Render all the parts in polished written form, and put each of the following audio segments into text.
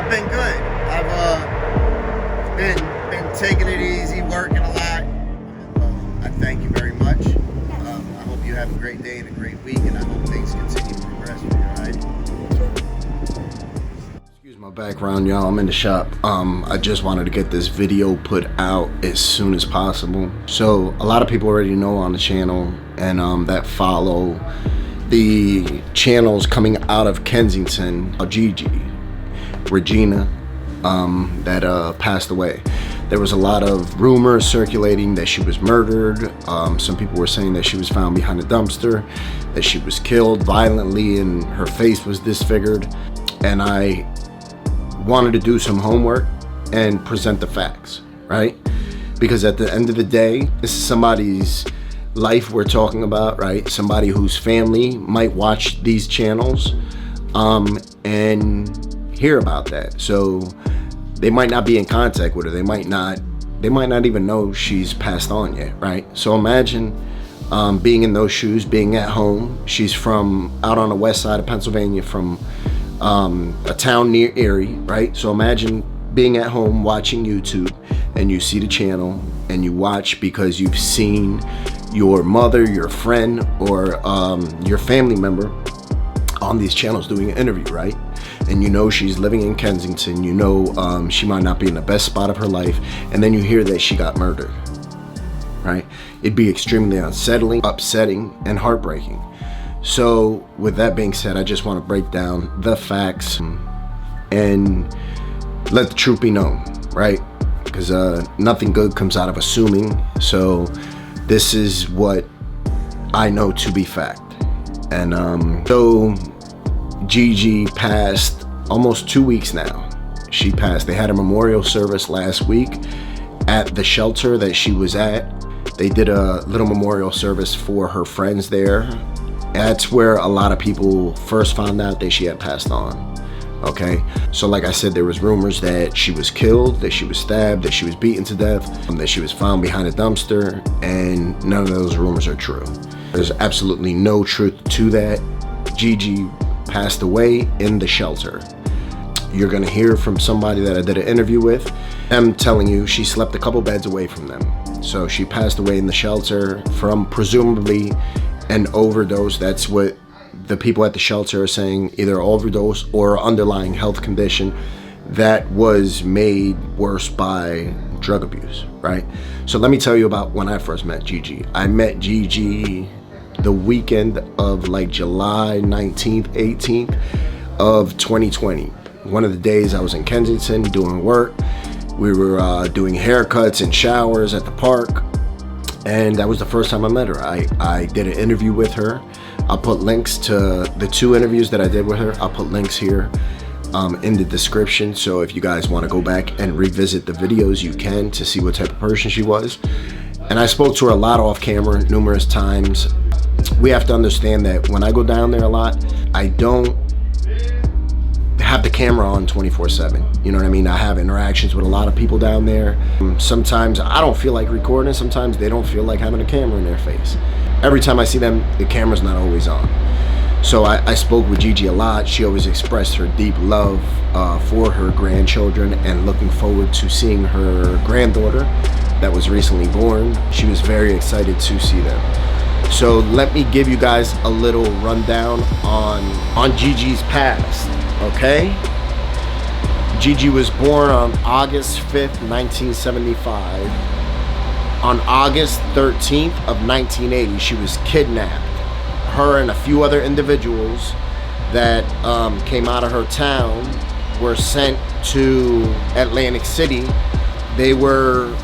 I've been good. I've been taking it easy, working a lot. I thank you very much. I hope you have a great day and a great week, and I hope things continue to progress for you, all right? Excuse my background, y'all. I'm in the shop. I just wanted to get this video put out as soon as possible. So a lot of people already know on the channel and that follow the channels coming out of Kensington, Gigi, Regina, that passed away. There was a lot of rumors circulating that she was murdered. Some people were saying that she was found behind a dumpster, that she was killed violently and her face was disfigured. And I wanted to do some homework and present the facts, right? Because at the end of the day, this is somebody's life we're talking about, right? Somebody whose family might watch these channels and hear about that. So they might not be in contact with her. They might not even know she's passed on yet, right? So imagine being in those shoes, being at home. She's from out on the west side of Pennsylvania, from a town near Erie, right? So imagine being at home watching YouTube and you see the channel and you watch because you've seen your mother, your friend, or your family member on these channels doing an interview, right? And you know she's living in Kensington, you know she might not be in the best spot of her life, and then you hear that she got murdered, right? It'd be extremely unsettling, upsetting, and heartbreaking. So with that being said, I just want to break down the facts and let the truth be known, right? Because nothing good comes out of assuming. So this is what I know to be fact. And so Gigi passed almost 2 weeks now. She passed. They had a memorial service last week at the shelter that she was at. They did a little memorial service for her friends there. That's where a lot of people first found out that she had passed on. Okay, so like I said, there was rumors that she was killed, that she was stabbed, that she was beaten to death, that she was found behind a dumpster, and none of those rumors are true. There's absolutely no truth to that. Gigi passed away in the shelter. You're gonna hear from somebody that I did an interview with. I'm telling you, she slept a couple beds away from them. So she passed away in the shelter from presumably an overdose. That's what the people at the shelter are saying, either overdose or underlying health condition that was made worse by drug abuse, right? So let me tell you about when I first met Gigi. I met Gigi the weekend of like July 19th, 18th of 2020. One of the days I was in Kensington doing work. We were doing haircuts and showers at the park. And that was the first time I met her. I did an interview with her. I'll put links to the 2 interviews that I did with her. I'll put links here in the description. So if you guys want to go back and revisit the videos, you can, to see what type of person she was. And I spoke to her a lot off camera, numerous times. We have to understand that when I go down there a lot, I don't have the camera on 24/7. You know what I mean? I have interactions with a lot of people down there. Sometimes I don't feel like recording. Sometimes they don't feel like having a camera in their face. Every time I see them, the camera's not always on. So I spoke with Gigi a lot. She always expressed her deep love for her grandchildren and looking forward to seeing her granddaughter that was recently born. She was very excited to see them. So let me give you guys a little rundown on Gigi's past, okay? Gigi was born on August 5th, 1975. On August 13th of 1980, she was kidnapped. Her and a few other individuals that came out of her town were sent to Atlantic City. They were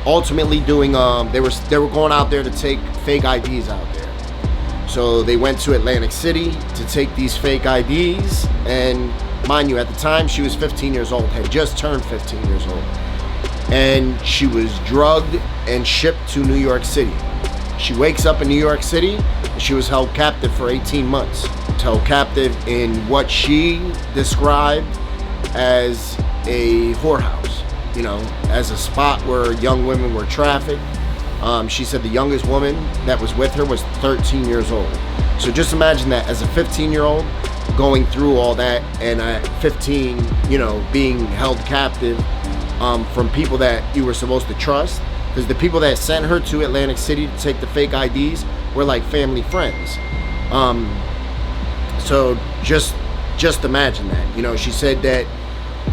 ultimately doing, they were going out there to take fake IDs out there. So they went to Atlantic City to take these fake IDs, and mind you, at the time she was 15 years old, had just turned 15 years old. And she was drugged and shipped to New York City. She wakes up in New York City and she was held captive for 18 months. Held captive in what she described as a whorehouse, you know, as a spot where young women were trafficked. She said the youngest woman that was with her was 13 years old. So just imagine that as a 15-year-old going through all that, and at 15, you know, being held captive from people that you were supposed to trust, because the people that sent her to Atlantic City to take the fake IDs were like family friends. So just imagine that. You know, she said that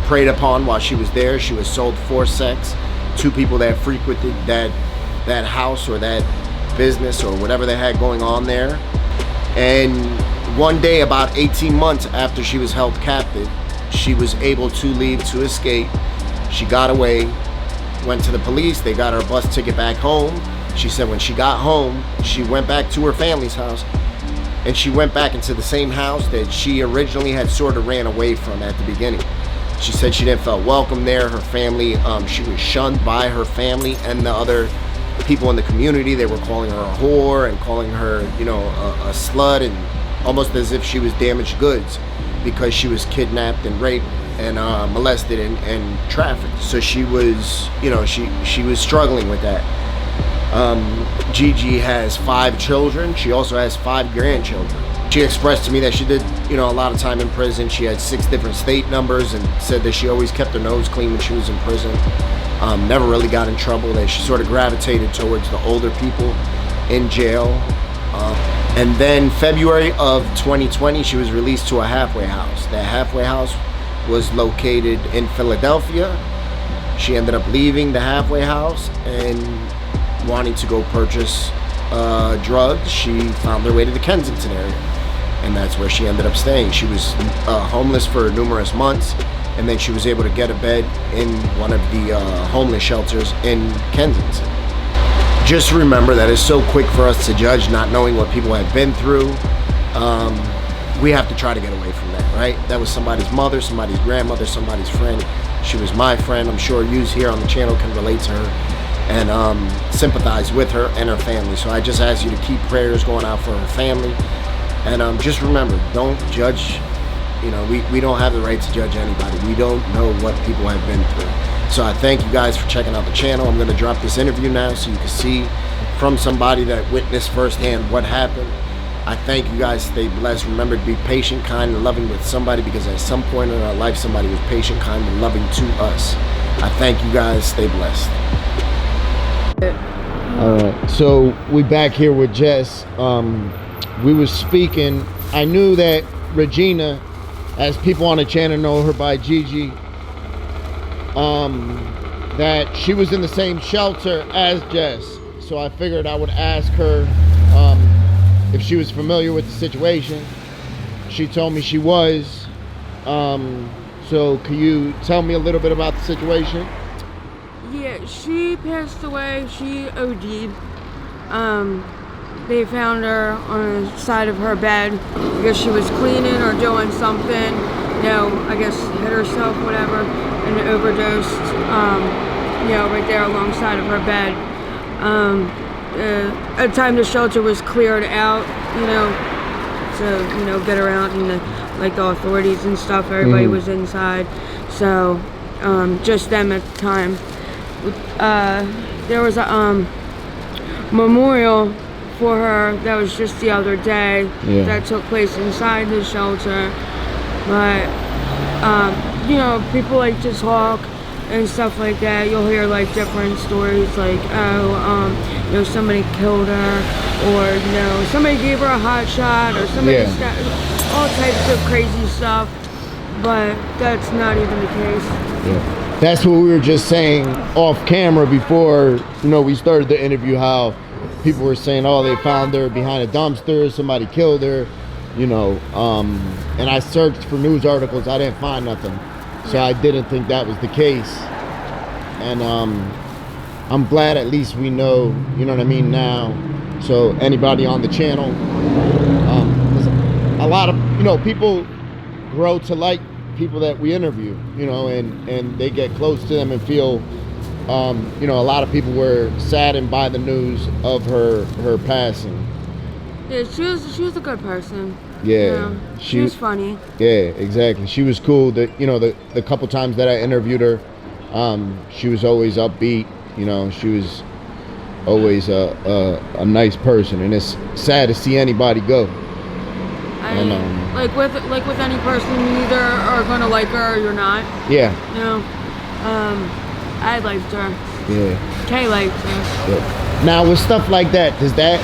preyed upon while she was there. She was sold for sex to people that frequented that house or that business or whatever they had going on there. And one day, about 18 months after she was held captive, she was able to leave, to escape. She got away, went to the police, they got her a bus ticket back home. She said when she got home, she went back to her family's house, and she went back into the same house that she originally had sort of ran away from at the beginning. She said she didn't feel welcome there. Her family, she was shunned by her family and the other people in the community. They were calling her a whore and calling her, you know, a slut, and almost as if she was damaged goods because she was kidnapped and raped and molested and trafficked. So she was, you know, she was struggling with that. Gigi has 5 children. She also has 5 grandchildren. She expressed to me that she did, you know, a lot of time in prison. She had 6 different state numbers and said that she always kept her nose clean when she was in prison. Never really got in trouble. That she sort of gravitated towards the older people in jail. And then February of 2020, she was released to a halfway house. That halfway house was located in Philadelphia. She ended up leaving the halfway house and wanting to go purchase drugs. She found her way to the Kensington area, and that's where she ended up staying. She was homeless for numerous months, and then she was able to get a bed in one of the homeless shelters in Kensington. Just remember that it's so quick for us to judge, not knowing what people have been through. We have to try to get away from that, right? That was somebody's mother, somebody's grandmother, somebody's friend. She was my friend. I'm sure you here on the channel can relate to her and sympathize with her and her family. So I just ask you to keep prayers going out for her family. And just remember, don't judge. You know, we don't have the right to judge anybody. We don't know what people have been through. So I thank you guys for checking out the channel. I'm going to drop this interview now so you can see from somebody that witnessed firsthand what happened. I thank you guys. Stay blessed. Remember to be patient, kind, and loving with somebody, because at some point in our life, somebody was patient, kind, and loving to us. I thank you guys. Stay blessed. All right. So we back here with Jess. We was speaking. I knew that Regina, as people on the channel know her by Gigi, that she was in the same shelter as Jess. So I figured I would ask her if she was familiar with the situation. She told me she was. So can you tell me a little bit about the situation? Yeah, she passed away. She OD'd. They found her on the side of her bed. I guess she was cleaning or doing something. You know, I guess hit herself, whatever, and overdosed. You know, right there alongside of her bed. At the time the shelter was cleared out, you know, to, you know, get around, and like the authorities and stuff, everybody was inside. So just them at the time. There was a memorial for her that was just the other day that took place inside the shelter. But you know, people like to talk and stuff like that. You'll hear like different stories, like, oh, you know, somebody killed her, or, you know, somebody gave her a hot shot, or somebody all types of crazy stuff. But that's not even the case. Yeah. That's what we were just saying off camera before, you know, we started the interview, how people were saying, oh, they found her behind a dumpster, somebody killed her, you know, and I searched for news articles, I didn't find nothing. So I didn't think that was the case. And I'm glad at least we know, you know what I mean, now. So anybody on the channel, a lot of, you know, people grow to like people that we interview, you know, and they get close to them and feel, you know, a lot of people were saddened by the news of her passing. Yeah, she was a good person. Yeah, you know, she was funny. Yeah, exactly. She was cool. That, you know, the couple times that I interviewed her, she was always upbeat. You know, she was always a nice person, and it's sad to see anybody go. like with any person, you either are gonna like her or you're not. Yeah. You know, I liked her. Yeah. Kay liked her. Yeah. Now with stuff like that, does that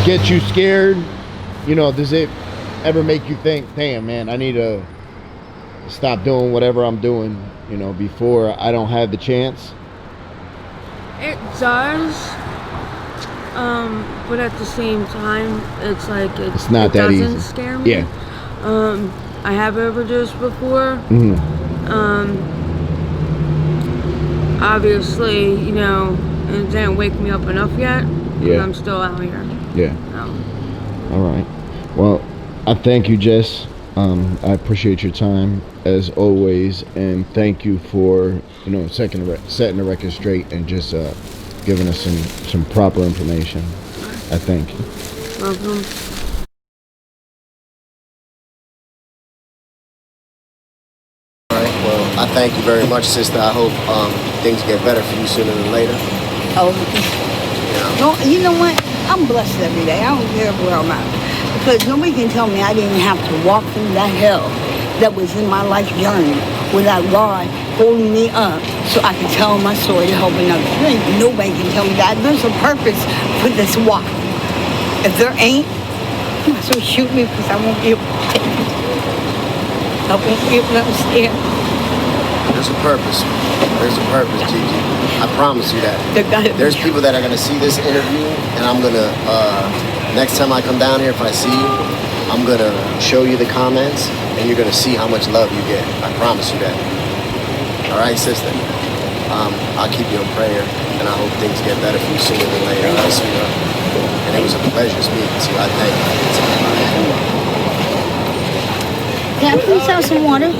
get you scared? You know, does it ever make you think, damn man, I need to stop doing whatever I'm doing, you know, before I don't have the chance? It does. But at the same time, it's like it's not it that doesn't easy. scare me. Yeah. I have overdosed before. Obviously, you know, it didn't wake me up enough yet. Yeah. I'm still out here. Yeah. All right. Well, I thank you, Jess. I appreciate your time as always, and thank you for, you know, setting the record straight and just giving us some proper information. I thank you. Welcome. All right. Well, I thank you very much, sister. I hope things get better for you sooner than later. Oh, no, you know what? I'm blessed every day. I don't care where I'm at. Because nobody can tell me I didn't have to walk through that hell that was in my life journey without God holding me up so I can tell my story to help another. Nobody can tell me that. There's a purpose for this walk. If there ain't, so shoot me because I won't be able to take it. I won't be able to understand. There's a purpose. There's a purpose, Gigi. I promise you that. There's people that are going to see this interview, and I'm going to, next time I come down here, if I see you, I'm going to show you the comments, and you're going to see how much love you get. I promise you that. All right, sister? I'll keep you in prayer, and I hope things get better for you sooner than later. All right, sweetheart? And it was a pleasure speaking to you. I thank you. Can I please have some water?